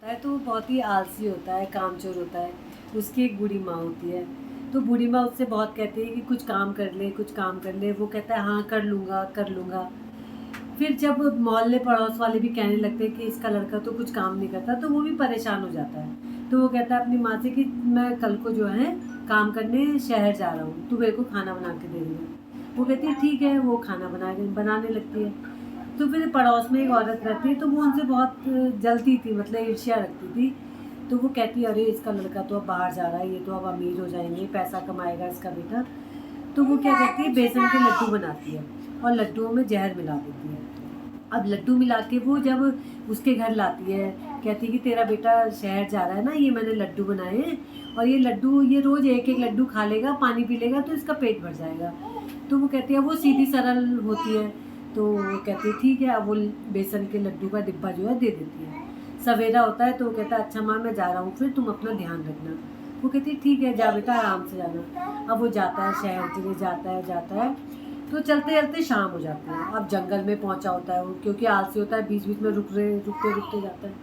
है तो वो बहुत ही आलसी होता है, कामचोर होता है। उसकी एक बूढ़ी माँ होती है, तो बूढ़ी माँ उससे बहुत कहती है कि कुछ काम कर ले, कुछ काम कर ले। वो कहता है हाँ कर लूँगा कर लूँगा। फिर जब मोहल्ले पड़ोस वाले भी कहने लगते हैं कि इसका लड़का तो कुछ काम नहीं करता, तो वो भी परेशान हो जाता है। तो वो कहता है अपनी माँ से कि मैं कल को जो है काम करने शहर जा रहा हूँ, तू मेरे को खाना बना के दे देना। वो कहती है ठीक है, वो खाना बनाने लगती है। तो फिर पड़ोस में एक औरत रहती है, तो वो उनसे बहुत जलती थी, मतलब ईर्ष्या रखती थी। तो वो कहती है अरे इसका लड़का तो अब बाहर जा रहा है, ये तो अब अमीर हो जाएंगे, पैसा कमाएगा इसका बेटा। तो वो क्या करती है, बेसन के लड्डू बनाती है और लड्डुओं में जहर मिला देती है। अब लड्डू मिला के वो जब उसके घर लाती है, कहती है कि तेरा बेटा शहर जा रहा है ना, ये मैंने लड्डू बनाए हैं और ये लड्डू ये रोज़ एक एक लड्डू खा लेगा, पानी पी लेगा तो इसका पेट भर जाएगा। तो वो कहती है, वो सीधी सरल होती है। तो वो कहती है ठीक है। अब वो बेसन के लड्डू का डिब्बा जो है दे देती है। सवेरा होता है तो वो कहता है अच्छा माँ मैं जा रहा हूँ, फिर तुम अपना ध्यान रखना। वो कहती है ठीक है, जा बेटा आराम से जाना। अब वो जाता है, शहर के लिए जाता है। तो चलते चलते शाम हो जाती है। अब जंगल में पहुंचा होता है वो, क्योंकि आलसी होता है, बीच बीच में रुकते जाता है।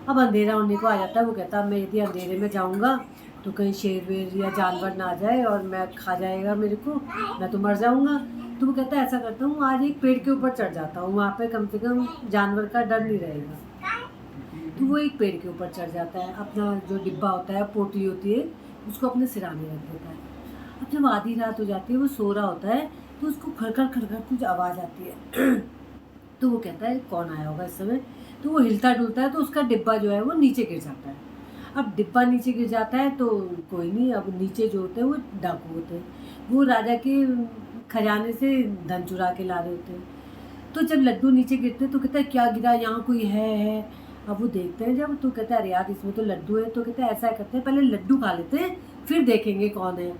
अब अंधेरा होने को आ जाता है। वो कहता है मैं यदि अंधेरे में जाऊंगा तो कहीं शेर वेर या जानवर ना आ जाए और मैं खा जाएगा मेरे को, मैं तो मर जाऊंगा। तो वो कहता है ऐसा करता हूँ, आज एक पेड़ के ऊपर चढ़ जाता हूँ, वहाँ पे कम से कम जानवर का डर नहीं रहेगा। तो वो एक पेड़ के ऊपर चढ़ जाता है, अपना जो डिब्बा होता है, पोटली होती है, उसको अपने सिराने रख देता है। अब जब आधी रात हो जाती है, वो सो रहा होता है, तो उसको खड़खड़ खड़खड़ कुछ आवाज़ आती है। तो वो कहता है कौन आया होगा इस समय। तो वो हिलता डुलता है, तो उसका डिब्बा जो है वो नीचे गिर जाता है। अब डिब्बा नीचे गिर जाता है तो कोई नहीं, अब नीचे जो होते हैं वो डाकू होते हैं, वो राजा के खजाने से धन चुरा के ला रहे होते हैं। तो जब लड्डू नीचे गिरते हैं तो कहता है क्या गिरा, यहाँ कोई है। अब वो देखते हैं जब, तो कहता है अरे यार इसमें तो लड्डू है। तो कहता है ऐसा करते हैं, पहले लड्डू खा लेते हैं फिर देखेंगे कौन है।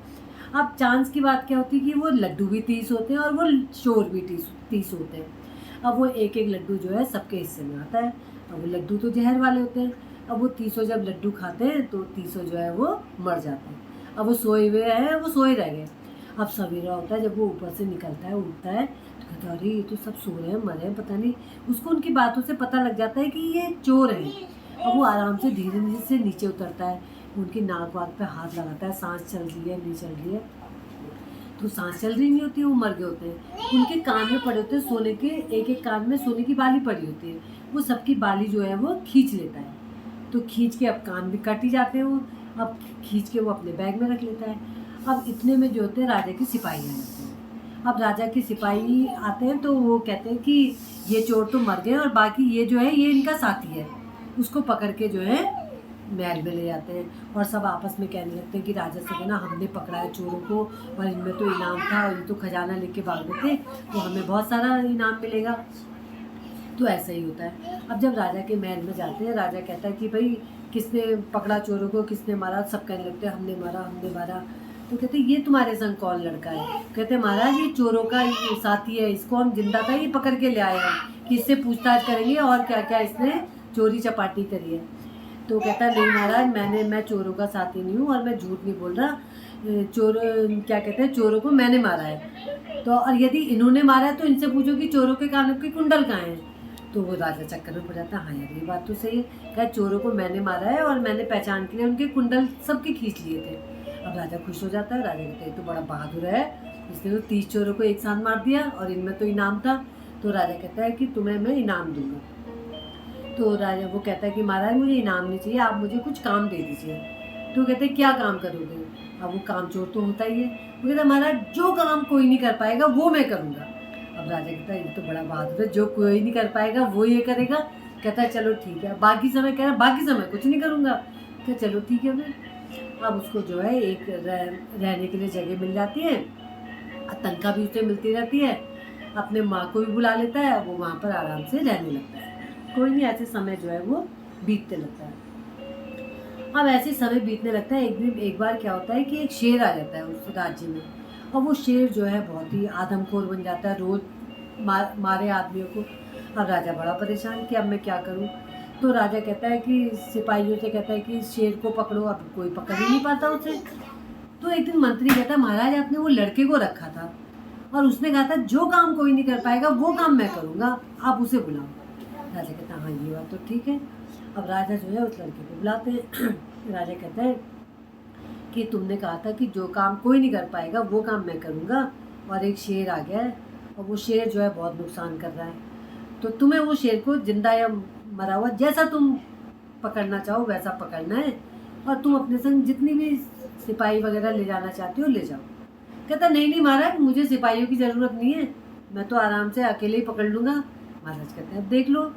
अब चांस की बात क्या होती है कि वो लड्डू भी 30 होते हैं और वो चोर भी 30 होते हैं। अब वो एक एक लड्डू जो है सबके हिस्से में आता है। अब वो लड्डू तो जहर वाले होते हैं। अब वो 30 जब लड्डू खाते हैं तो 30 जो है वो मर जाते हैं। अब वो सोए हुए हैं, वो सोए रह गए। अब सवेरा होता है, जब वो ऊपर से निकलता है, उठता है, तो कहता है अरे ये तो सब सो रहे हैं, मरे हैं पता नहीं। उसको उनकी बातों से पता लग जाता है कि ये चोर हैं। अब वो आराम से धीरे धीरे से नीचे उतरता है, उनकी नाक वाक पे हाथ लगाता है, सांस चल रही है नहीं चल रही है। तो सांस चल रही नहीं होती, वो मर गए होते हैं। उनके कान में पड़े होते हैं सोने के, एक एक कान में सोने की बाली पड़ी होती है। वो सबकी बाली जो है वो खींच लेता है। तो खींच के अब कान भी कट ही जाते हैं वो। अब खींच के वो अपने बैग में रख लेता है। अब इतने में जो होते हैं राजा के सिपाही आ जाते हैं। अब राजा के सिपाही आते हैं तो वो कहते हैं कि ये चोर तो मर गए और बाकी ये जो है ये इनका साथी है। उसको पकड़ के जो है महल में ले जाते हैं और सब आपस में कहने लगते हैं कि राजा से ना हमने पकड़ा है चोरों को और इनमें तो इनाम था और ये तो खजाना लेके भाग गए थे, तो हमें बहुत सारा इनाम मिलेगा। तो ऐसा ही होता है। अब जब राजा के महल में जाते हैं, राजा कहता है कि भाई किसने पकड़ा चोरों को, किसने मारा। सब कहने लगते हैं हमने मारा हमने मारा। तो कहते ये तुम्हारे संग कौन लड़का है। कहते महाराज ये चोरों का ये साथी है, इसको हम जिंदा था ये पकड़ के ले आए हैं कि इससे पूछताछ करेंगे और क्या क्या इसने चोरी चपाटी करी है। तो कहता नहीं महाराज मैं चोरों का साथी नहीं हूँ और मैं झूठ नहीं बोल रहा। चोर क्या कहते हैं, चोरों को मैंने मारा है। तो और यदि इन्होंने मारा है तो इनसे पूछो कि चोरों के कानों के कुंडल कहाँ हैं। तो वो राजा चक्कर में पड़ जाता है, हाँ यार ये बात तो सही है। क्या चोरों को मैंने मारा है और मैंने पहचान के लिए उनके कुंडल सबके खींच लिए थे। अब राजा खुश हो जाता है। राजा कहते हैं तो बड़ा बहादुर है, इसने तो 30 चोरों को एक साथ मार दिया और इनमें तो इनाम था। तो राजा कहता है कि तुम्हें मैं इनाम दूंगा। तो राजा वो कहता है कि महाराज मुझे इनाम नहीं चाहिए, आप मुझे कुछ काम दे दीजिए। तो कहते हैं क्या काम करोगे। अब वो काम चोर तो होता ही है। वो कहता है महाराज जो काम कोई नहीं कर पाएगा वो मैं करूँगा। अब राजा कहता है ये तो बड़ा बहादुर है, जो कोई नहीं कर पाएगा वो ये करेगा। कहता है चलो ठीक है। बाकी समय कह रहा है बाकी समय कुछ नहीं करूँगा। कहता चलो ठीक है फिर। अब उसको जो है एक रहने के लिए जगह मिल जाती है, तनख्वाह भी उसे मिलती रहती है। अपने माँ को भी बुला लेता है, वो वहाँ पर आराम से रहने लगता है। कोई नहीं, ऐसे समय जो है वो बीतने लगता है। अब ऐसे समय बीतने लगता है। एक बार क्या होता है कि एक शेर आ जाता है उस राज्य में और वो शेर जो है बहुत ही आदमखोर बन जाता है, रोज मारे आदमियों को। अब राजा बड़ा परेशान कि अब मैं क्या करूं। तो राजा कहता है कि सिपाहियों से कहता है कि शेर को पकड़ो। अब कोई पकड़ ही नहीं पाता उसे। तो एक दिन मंत्री कहता है महाराज आपने वो लड़के को रखा था और उसने कहा था जो काम कोई नहीं कर पाएगा वो काम मैं करूँगा, आप उसे बुलाओ। राजा कहता हाँ ये बात तो ठीक है। अब राजा जो है उस लड़के को बुलाते हैं। राजा कहता है कि तुमने कहा था कि जो काम कोई नहीं कर पाएगा वो काम मैं करूँगा, और एक शेर आ गया है और वो शेर जो है बहुत नुकसान कर रहा है, तो तुम्हें वो शेर को जिंदा या मरा हुआ जैसा तुम पकड़ना चाहो वैसा पकड़ना है, और तुम अपने संग जितनी भी सिपाही वगैरह ले जाना चाहती हो ले जाओ। कहता नहीं नहीं महाराज, मुझे सिपाहियों की ज़रूरत नहीं है, मैं तो आराम से अकेले ही पकड़ लूँगा। महाराज कहते हैं अब देख लो।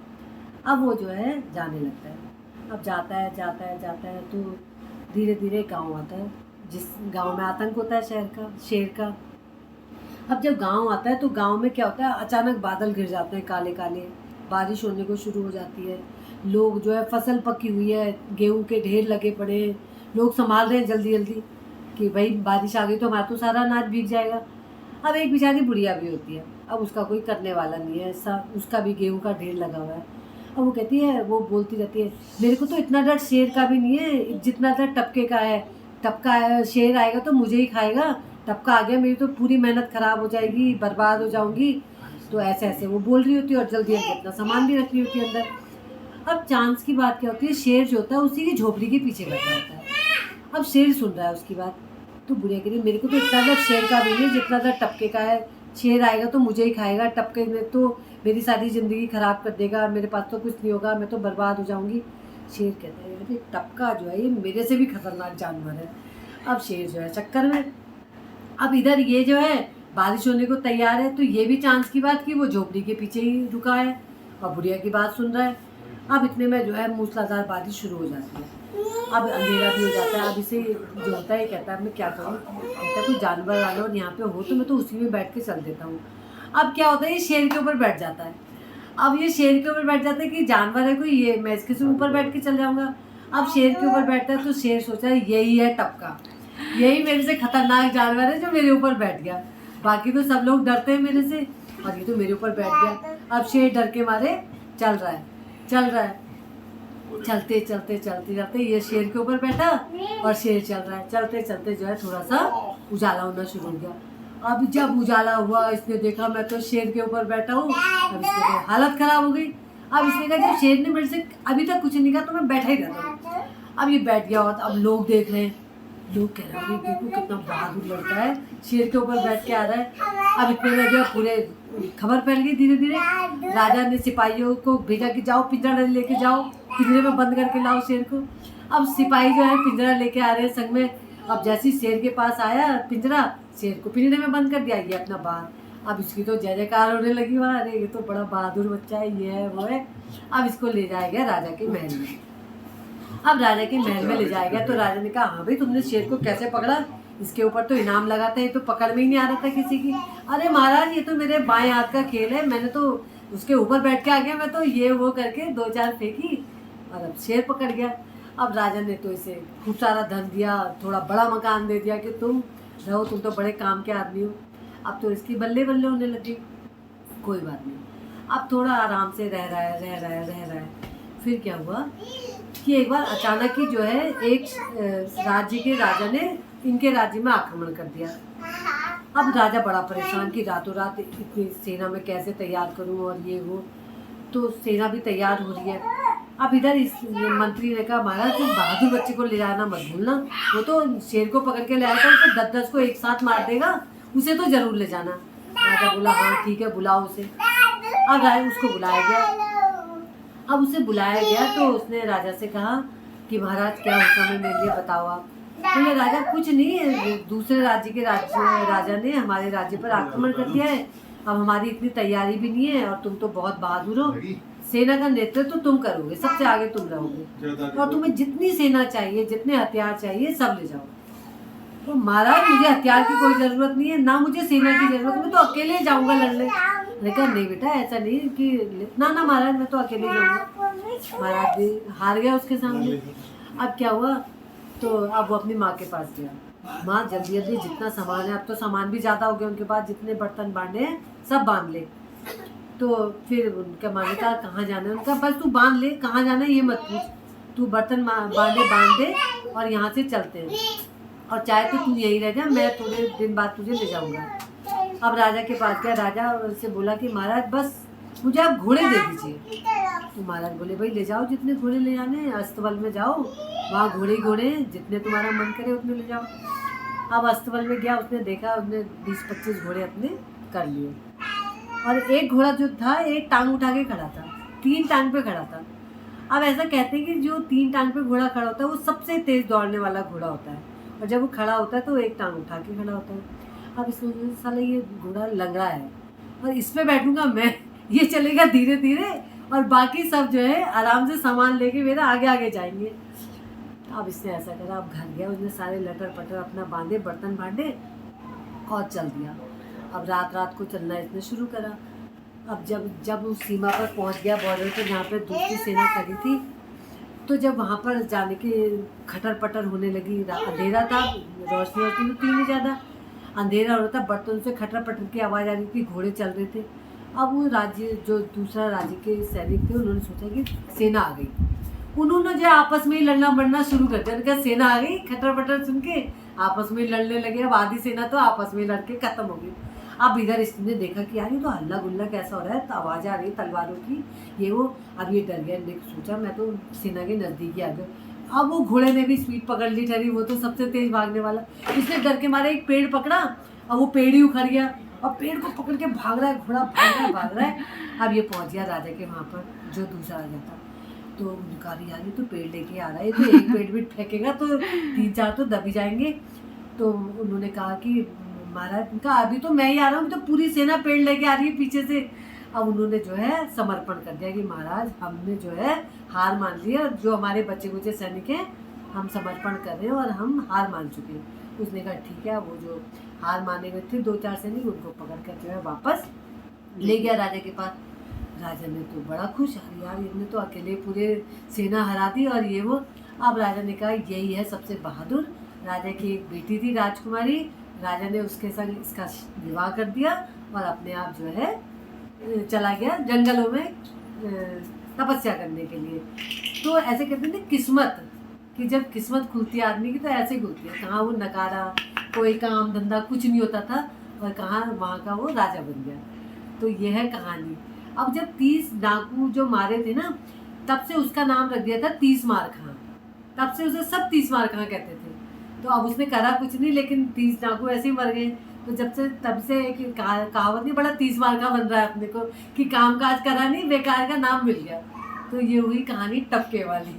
अब वो जो है जाने लगता है। अब जाता है जाता है जाता है तो धीरे धीरे गांव आता है, जिस गांव में आतंक होता है शेर का। अब जब गांव आता है तो गांव में क्या होता है, अचानक बादल घिर जाते हैं काले काले, बारिश होने को शुरू हो जाती है। लोग जो है फसल पकी हुई है, गेहूं के ढेर लगे पड़े हैं, लोग संभाल रहे हैं जल्दी जल्दी कि भाई बारिश आ गई तो हमारा तो सारा अनाज भीग जाएगा। अब एक बेचारी बुढ़िया भी होती है, अब उसका कोई करने वाला नहीं है, सब उसका भी गेहूं का ढेर लगा हुआ है। अब वो कहती है, वो बोलती रहती है मेरे को तो इतना डर शेर का भी नहीं है जितना डर टपके का है। टपका शेर आएगा तो मुझे ही खाएगा, टपका आ गया मेरी तो पूरी मेहनत खराब हो जाएगी, बर्बाद हो जाऊंगी। तो ऐसे ऐसे वो बोल रही होती है और जल्दी जल्दी अपना सामान भी रख रही होती है अंदर। अब चांस की बात क्या होती है, शेर जो होता है उसी की झोपड़ी के पीछे बैठा होता है। अब शेर सुन रहा है उसकी बात, तो बुढ़िया कह रही मेरे को तो इतना डर शेर का भी नहीं जितना डर टपके का है, शेर आएगा तो मुझे ही खाएगा, टपके में तो मेरी सारी ज़िंदगी ख़राब कर देगा, मेरे पास तो कुछ नहीं होगा, मैं तो बर्बाद हो जाऊंगी। शेर कहता है अरे टपका जो है ये मेरे से भी खतरनाक जानवर है। अब शेर जो है चक्कर में, अब इधर ये जो है बारिश होने को तैयार है, तो ये भी चांस की बात कि वो झोपड़ी के पीछे ही रुका है और बुढ़िया की बात सुन रहा है। अब इतने में जो है मूसलाधार बारिश शुरू हो जाती है। अब अंधेरा भी हो जाता है। अब इसे जो होता है कहता है मैं क्या करूँ, कहता है कोई जानवर वाला और यहाँ पे हो तो मैं तो उसी में बैठ के चल देता हूँ। अब क्या होता है, ये शेर के ऊपर बैठ जाता है। अब ये शेर के ऊपर बैठ जाता है कि जानवर है कोई, ये मैं इसके ऊपर बैठ के चल जाऊँगा। अब शेर के ऊपर बैठता है तो शेर सोचा यही है टपका, यही मेरे से खतरनाक जानवर है जो मेरे ऊपर बैठ गया, बाकी तो सब लोग डरते हैं मेरे से और ये तो मेरे ऊपर बैठ गया। अब शेर डर के मारे चल रहा है, चलते चलते चलते चलते ये शेर के ऊपर बैठा और शेर चल रहा है। चलते चलते जो है थोड़ा सा उजाला होना शुरू हो गया। अब जब उजाला हुआ इसने देखा मैं तो शेर के ऊपर बैठा हूँ, अब इसकी तो हालत खराब हो गई। अब इसने कहा जब शेर ने मेरे से अभी तक कुछ नहीं कहा तो मैं बैठा ही रहता हूँ। अब ये बैठ गया और अब लोग देख रहे हैं, लोग कह रहे हैं देखो कितना बहादुर लड़का है, शेर के ऊपर बैठ के आ रहा है। अब इतने में जो पूरे खबर फैल गई धीरे धीरे। राजा ने सिपाहियों को भेजा कि जाओ पिंजरा लेके जाओ, पिंजरे में बंद करके लाओ शेर को। अब सिपाही जो है पिंजरा लेके आ रहे हैं संग में। अब जैसे ही शेर के पास आया पिंजरा, शेर को पिंजरे में बंद कर दिया, ये अपना बाहर। अब इसकी तो जय जयकार होने लगी वहाँ, अरे ये तो बड़ा बहादुर बच्चा है, ये है वो है। अब इसको ले जाया गया राजा के महल में। अब राजा के महल में ले जाया गया तो राजा ने कहा हाँ भाई तुमने शेर को कैसे पकड़ा, इसके ऊपर तो इनाम लगाते हैं, तो पकड़ में ही नहीं आ रहा था किसी की। अरे महाराज ये तो मेरे बाएं हाथ का खेल है, मैंने तो उसके ऊपर बैठ के आ गया, मैं तो ये वो करके 2-4 फेंकी और अब शेर पकड़ गया। अब राजा ने तो इसे खूब सारा धन दिया, थोड़ा बड़ा मकान दे दिया कि तुम रहो, तुम तो बड़े काम के आदमी हो। अब तो इसकी बल्ले बल्ले होने लगी, कोई बात नहीं, अब थोड़ा आराम से रह रहा है। फिर क्या हुआ कि एक बार अचानक ही जो है एक राज्य के राजा ने इनके राज्य में आक्रमण कर दिया। अब राजा बड़ा परेशान कि रातों रात इतनी सेना में कैसे तैयार करूं और ये वो, तो सेना भी तैयार हो रही है। अब इधर इस मंत्री ने कहा महाराज तुम बहादुर बच्चे को ले जाना मत भूलना, वो तो शेर को पकड़ के ले आया था, तो 10-10 को एक साथ मार देगा, उसे तो जरूर ले जाना। राजा बोला हाँ ठीक है बुलाओ उसे। अब राजा उसको बुलाया गया। अब उसे बुलाया गया तो उसने राजा से कहा कि महाराज क्या हुक्म है मेरे लिए बताओ आप। बोले राजा कुछ नहीं, दूसरे राज्य के राजा ने हमारे राज्य पर आक्रमण कर दिया है, अब हमारी इतनी तैयारी भी नहीं है और तुम तो बहुत बहादुर हो, सेना का नेतृत्व तो तुम करोगे, सबसे आगे तुम रहोगे और तुम्हें जितनी सेना चाहिए जितने हथियार चाहिए सब ले जाओ। तो महाराज मुझे हथियार की कोई ज़रूरत नहीं है, ना मुझे सेना की ज़रूरत है, मैं तो अकेले जाऊँगा लड़ने। मैंने कहा नहीं बेटा ऐसा नहीं कि ना महाराज मैं तो अकेले जाऊँगा। महाराज भी हार गया उसके सामने। अब क्या हुआ, तो अब वो अपनी माँ के पास गया। माँ जल्दी जल्दी जितना सामान है, अब तो सामान भी ज़्यादा हो गया उनके पास, जितने बर्तन बांधे हैं सब बांध ले। तो फिर उनका माँ ने कहा कहाँ जाना है, उनका बस तू बांध ले, कहाँ जाना है ये मत पूछ, तू बर्तन बांध दे और यहाँ से चलते हैं, और चाहे तो तू यहीं रह जा, मैं थोड़े दिन बाद तुझे ले जाऊँगा। अब राजा के पास गया, राजा से बोला कि महाराज बस मुझे आप घोड़े दे दीजिए। तो महाराज बोले भाई ले जाओ जितने घोड़े ले जाने हैं, अस्तबल में जाओ, वहाँ घोड़े ही घोड़े हैं, जितने तुम्हारा मन करे उतने ले जाओ। अब अस्तबल में गया, उसने देखा, उसने 20-25 घोड़े अपने कर लिए। और एक घोड़ा जो था एक टांग उठा के खड़ा था, 3 टांग पे खड़ा था। अब ऐसा कहते हैं कि जो 3 टांग पे घोड़ा खड़ा होता है वो सबसे तेज दौड़ने वाला घोड़ा होता है, और जब वो खड़ा होता है तो एक टांग उठा के खड़ा होता है। अब इसमें जो साला ये घोड़ा लंगड़ा है और इस पे बैठूंगा मैं, ये चलेगा धीरे धीरे और बाकी सब जो है आराम से सामान लेके मेरा आगे आगे जाएंगे। अब इसने ऐसा करा, अब घर गया, उसने सारे लटर पटर अपना बांधे, बर्तन बांधे और चल दिया। अब रात रात को चलना इसने शुरू करा। अब जब जब उस सीमा पर पहुंच गया, बॉर्डर पे जहाँ पे दूसरी सेना खड़ी थी, तो जब वहाँ पर जाने के खटर पटर होने लगी, अंधेरा था, रोशनी वोशनी तो थी नहीं ज़्यादा, अंधेरा हो रहा था, बर्तन से खटर पटर की आवाज़ आ रही थी, घोड़े चल रहे थे। अब वो राज्य जो दूसरा राज्य के सैनिक थे उन्होंने सोचा कि सेना आ गई, उन्होंने जो आपस में ही लड़ना मरना शुरू कर दिया। उनका सेना आ गई, खटर पटर सुन के आपस में लड़ने लगे। अब आधी सेना तो आपस में लड़ के खत्म हो गई। अब इधर इसने देखा कि यार ये तो हल्ला गुल्ला कैसा हो रहा है, तो आवाज़ आ रही तलवारों की, ये वो। अब ये डर गया, देख सोचा मैं तो सेना के नज़दीक ही आ गया। अब वो घोड़े ने भी स्पीड पकड़ ली ठहरी, वो तो सबसे तेज भागने वाला, इसने डर के मारे एक पेड़ पकड़ा, अब वो पेड़ ही उखड़ गया, और पेड़ को पकड़ के भाग रहा है घोड़ा, भाग रहा है। अब ये पहुंच गया राजा के वहाँ पर, जो दूसरा राजा था। तो उनका यार ये तो पेड़ लेके आ रहा है, तो एक पेड़ भी फेंकेगा तो 3-4 तो दबी जाएंगे। तो उन्होंने कहा कि महाराज, उनका अभी तो मैं ही आ रहा हूँ, तो पूरी सेना पेड़ लेके आ रही है पीछे से। अब उन्होंने जो है समर्पण कर दिया कि महाराज हमने जो है हार मान ली है, और जो हमारे बच्चे कुचे सैनिक हैं हम समर्पण कर रहे हैं और हम हार मान चुके हैं। उसने कहा ठीक है। वो जो हार माने हुए थे 2-4 सैनिक, उनको पकड़ कर जो है वापस ले गया राजा के पास। राजा ने तो बड़ा खुश, यार इसने तो अकेले पूरे सेना हरा दी और ये वो। अब राजा ने कहा यही है सबसे बहादुर। राजा की एक बेटी थी राजकुमारी, राजा ने उसके संग इसका विवाह कर दिया और अपने आप जो है चला गया जंगलों में तपस्या करने के लिए। तो ऐसे कहते थे किस्मत, कि जब किस्मत खुलती है आदमी की तो ऐसे ही खुलती है। कहाँ वो नकारा, कोई काम धंधा कुछ नहीं होता था, और कहाँ वहाँ का वो राजा बन गया। तो ये है कहानी। अब जब 30 डाकू जो मारे थे ना, तब से उसका नाम रख दिया था 30 मार खां। तब से उसे सब 30 मार खां कहते थे। तो अब उसने करा कुछ नहीं, लेकिन 30 डाकू ऐसे ही मर गए। तो तब से एक कहावत नहीं, बड़ा 30 मार खां बन रहा है अपने को, कि काम काज करा नहीं, बेकार का नाम मिल गया। तो ये हुई कहानी टपके वाली।